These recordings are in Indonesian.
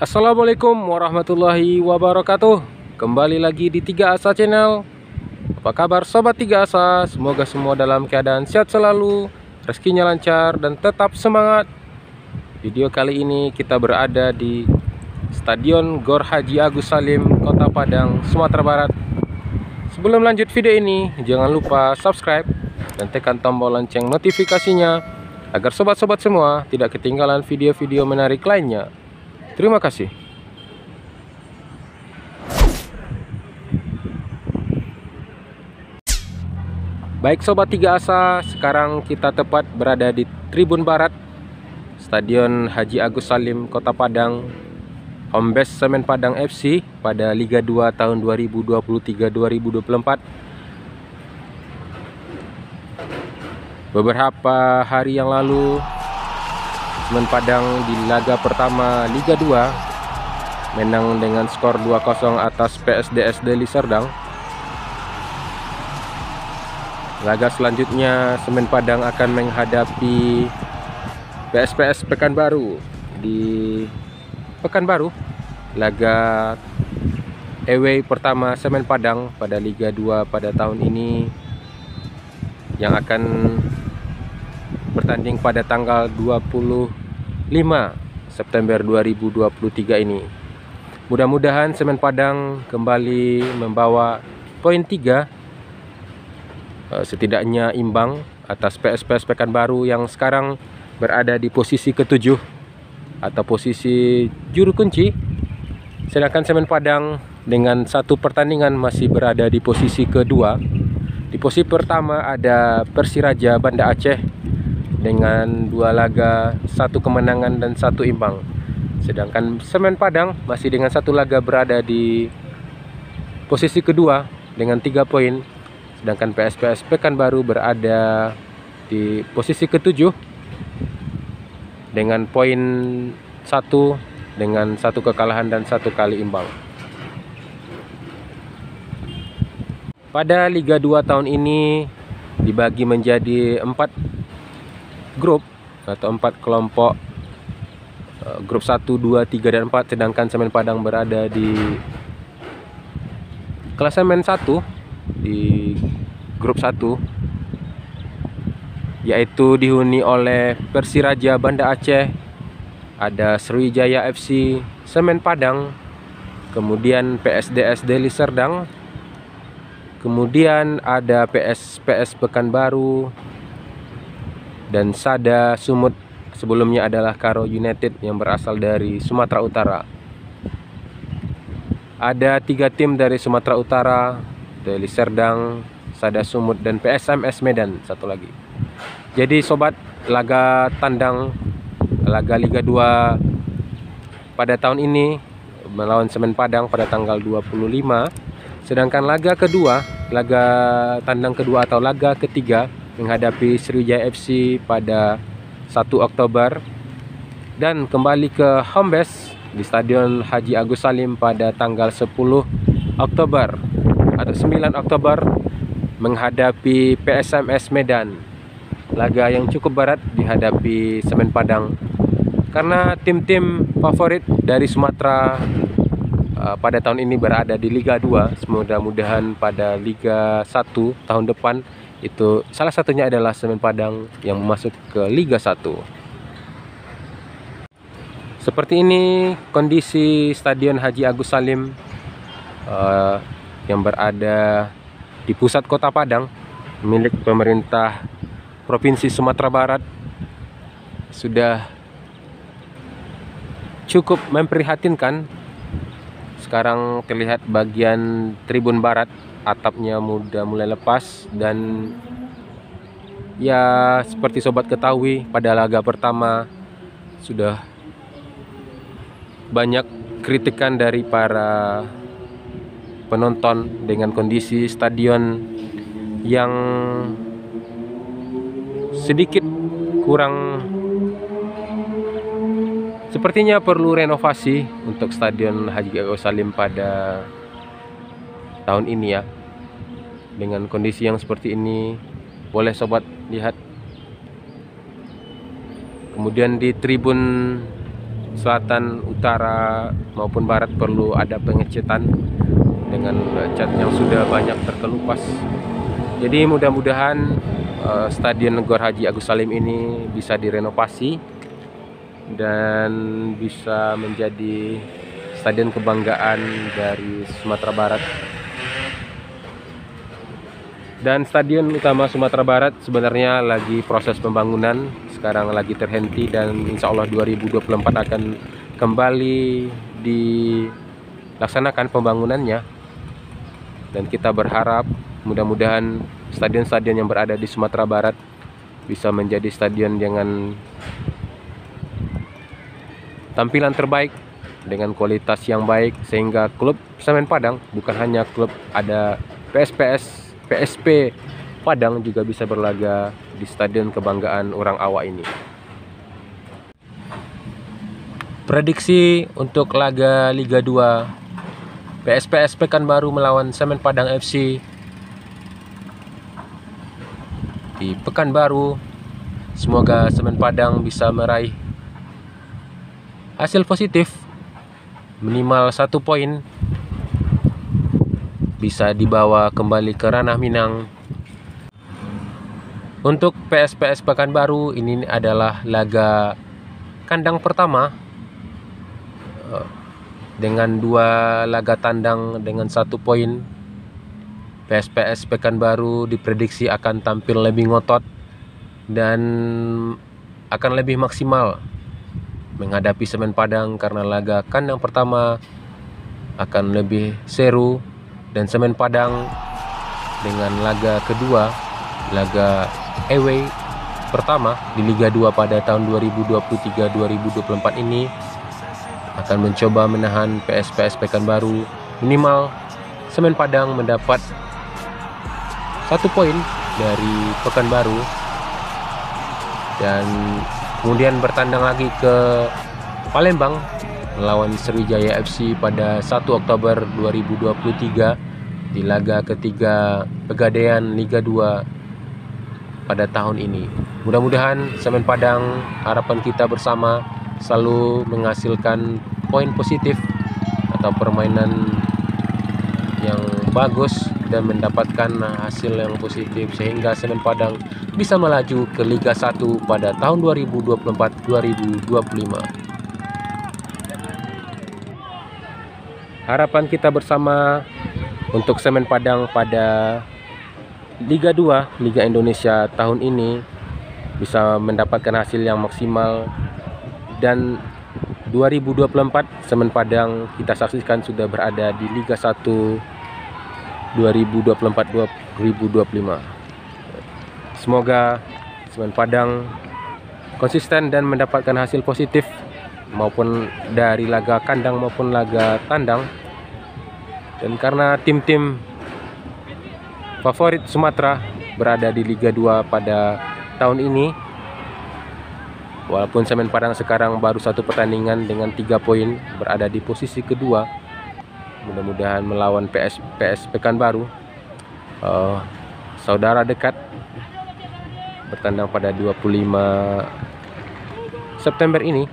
Assalamualaikum warahmatullahi wabarakatuh. Kembali lagi di 3 Asa Channel. Apa kabar sobat 3 Asa? Semoga semua dalam keadaan sehat selalu, rezekinya lancar dan tetap semangat. Video kali ini kita berada di Stadion Gor Haji Agus Salim, Kota Padang, Sumatera Barat. Sebelum lanjut video ini, jangan lupa subscribe dan tekan tombol lonceng notifikasinya agar sobat-sobat semua tidak ketinggalan video-video menarik lainnya. Terima kasih. Baik sobat 3 Asa, sekarang kita tepat berada di Tribun Barat Stadion Haji Agus Salim, Kota Padang, home base Semen Padang FC pada Liga 2 tahun 2023-2024. Beberapa hari yang lalu Semen Padang di laga pertama Liga 2 menang dengan skor 2-0 atas PSDS Deli Serdang. Laga selanjutnya Semen Padang akan menghadapi PSPS Pekanbaru di Pekanbaru. Laga away pertama Semen Padang pada Liga 2 pada tahun ini yang akan bertanding pada tanggal 25 September 2023 ini. Mudah-mudahan Semen Padang kembali membawa poin 3, setidaknya imbang atas PSPS Pekanbaru yang sekarang berada di posisi ke-7 atau posisi juru kunci. Sedangkan Semen Padang dengan 1 pertandingan masih berada di posisi kedua. Di posisi pertama ada Persiraja Banda Aceh dengan 2 laga, 1 kemenangan dan 1 imbang. Sedangkan Semen Padang masih dengan 1 laga berada di posisi kedua dengan 3 poin. Sedangkan PSPS Pekanbaru berada di posisi ke-7 dengan poin 1 dengan 1 kekalahan dan 1 kali imbang. Pada Liga 2 tahun ini dibagi menjadi 4 grup atau 4 kelompok. Grup 1, 2, 3 dan 4, sedangkan Semen Padang berada di klasemen 1 di grup 1, yaitu dihuni oleh Persiraja Banda Aceh, ada Sriwijaya FC, Semen Padang, kemudian PSDS Deli Serdang, kemudian ada PSPS Pekanbaru dan Sada Sumut. Sebelumnya adalah Karo United yang berasal dari Sumatera Utara. Ada 3 tim dari Sumatera Utara, Deli Serdang, Sada Sumut dan PSMS Medan satu lagi. Jadi sobat, laga tandang laga Liga 2 pada tahun ini melawan Semen Padang pada tanggal 25. Sedangkan laga kedua, laga tandang kedua atau laga ketiga menghadapi Sriwijaya FC pada 1 Oktober dan kembali ke home base di Stadion Haji Agus Salim pada tanggal 10 Oktober atau 9 Oktober menghadapi PSMS Medan. Laga yang cukup berat dihadapi Semen Padang karena tim-tim favorit dari Sumatera pada tahun ini berada di Liga 2. Mudah-mudahan pada Liga 1 tahun depan itu salah satunya adalah Semen Padang yang masuk ke Liga 1. Seperti ini kondisi Stadion Haji Agus Salim yang berada di pusat Kota Padang, milik pemerintah Provinsi Sumatera Barat. Sudah cukup memprihatinkan. Sekarang terlihat bagian tribun barat, atapnya sudah mulai lepas dan ya seperti sobat ketahui pada laga pertama sudah banyak kritikan dari para penonton dengan kondisi stadion yang sedikit kurang, sepertinya perlu renovasi untuk Stadion Haji Agus Salim pada tahun ini ya. Dengan kondisi yang seperti ini, boleh sobat lihat. Kemudian di tribun selatan, utara maupun barat perlu ada pengecatan dengan cat yang sudah banyak terkelupas. Jadi mudah-mudahan Stadion Gor Haji Agus Salim ini bisa direnovasi dan bisa menjadi stadion kebanggaan dari Sumatera Barat. Dan stadion utama Sumatera Barat sebenarnya lagi proses pembangunan, sekarang lagi terhenti, dan insya Allah 2024 akan kembali dilaksanakan pembangunannya. Dan kita berharap mudah-mudahan stadion-stadion yang berada di Sumatera Barat bisa menjadi stadion dengan tampilan terbaik, dengan kualitas yang baik, sehingga klub Semen Padang bukan hanya klub ada PSP Padang juga bisa berlaga di stadion kebanggaan orang Awak ini. Prediksi untuk laga Liga 2 PSPS Pekanbaru melawan Semen Padang FC di Pekanbaru, semoga Semen Padang bisa meraih hasil positif, minimal 1 poin, bisa dibawa kembali ke ranah Minang. Untuk PSPS Pekanbaru, ini adalah laga kandang pertama dengan 2 laga tandang dengan 1 poin. PSPS Pekanbaru diprediksi akan tampil lebih ngotot dan akan lebih maksimal menghadapi Semen Padang, karena laga kandang pertama akan lebih seru, dan Semen Padang dengan laga kedua, laga away pertama di Liga 2 pada tahun 2023-2024 ini akan mencoba menahan PSPS Pekanbaru. Minimal Semen Padang mendapat 1 poin dari Pekanbaru, dan kemudian bertandang lagi ke Palembang melawan Sriwijaya FC pada 1 Oktober 2023 di laga ketiga Pegadaian Liga 2 pada tahun ini. Mudah-mudahan Semen Padang, harapan kita bersama, selalu menghasilkan poin positif atau permainan yang bagus dan mendapatkan hasil yang positif, sehingga Semen Padang bisa melaju ke Liga 1 pada tahun 2024-2025. Harapan kita bersama untuk Semen Padang pada Liga 2, Liga Indonesia tahun ini bisa mendapatkan hasil yang maksimal, dan 2024 Semen Padang kita saksikan sudah berada di Liga 1 2024-2025. Semoga Semen Padang konsisten dan mendapatkan hasil positif maupun dari laga kandang maupun laga tandang. Dan karena tim-tim favorit Sumatera berada di Liga 2 pada tahun ini, walaupun Semen Padang sekarang baru 1 pertandingan dengan 3 poin, berada di posisi kedua, mudah-mudahan melawan PS Pekanbaru, saudara dekat, bertandang pada 25 September ini,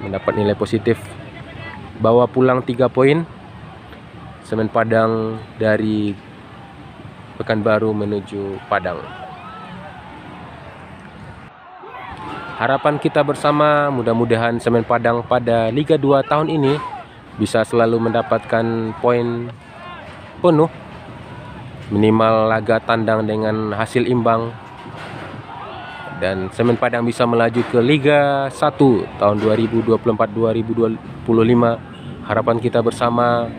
mendapat nilai positif, bawa pulang 3 poin Semen Padang dari Pekanbaru menuju Padang. Harapan kita bersama, mudah-mudahan Semen Padang pada Liga 2 tahun ini bisa selalu mendapatkan poin penuh, minimal laga tandang dengan hasil imbang, dan Semen Padang bisa melaju ke Liga 1 tahun 2024-2025. Harapan kita bersama,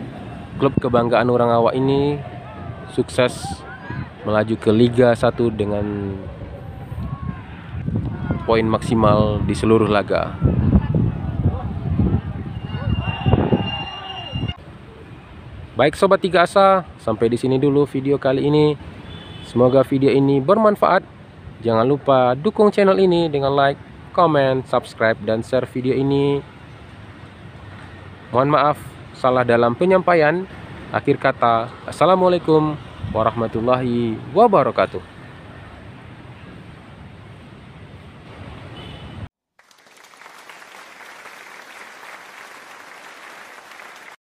klub kebanggaan orang Awak ini sukses melaju ke Liga 1 dengan poin maksimal di seluruh laga. Baik Sobat Tiga Asa, sampai di sini dulu video kali ini. Semoga video ini bermanfaat. Jangan lupa dukung channel ini dengan like, comment, subscribe, dan share video ini. Mohon maaf salah dalam penyampaian. Akhir kata, Assalamualaikum warahmatullahi wabarakatuh.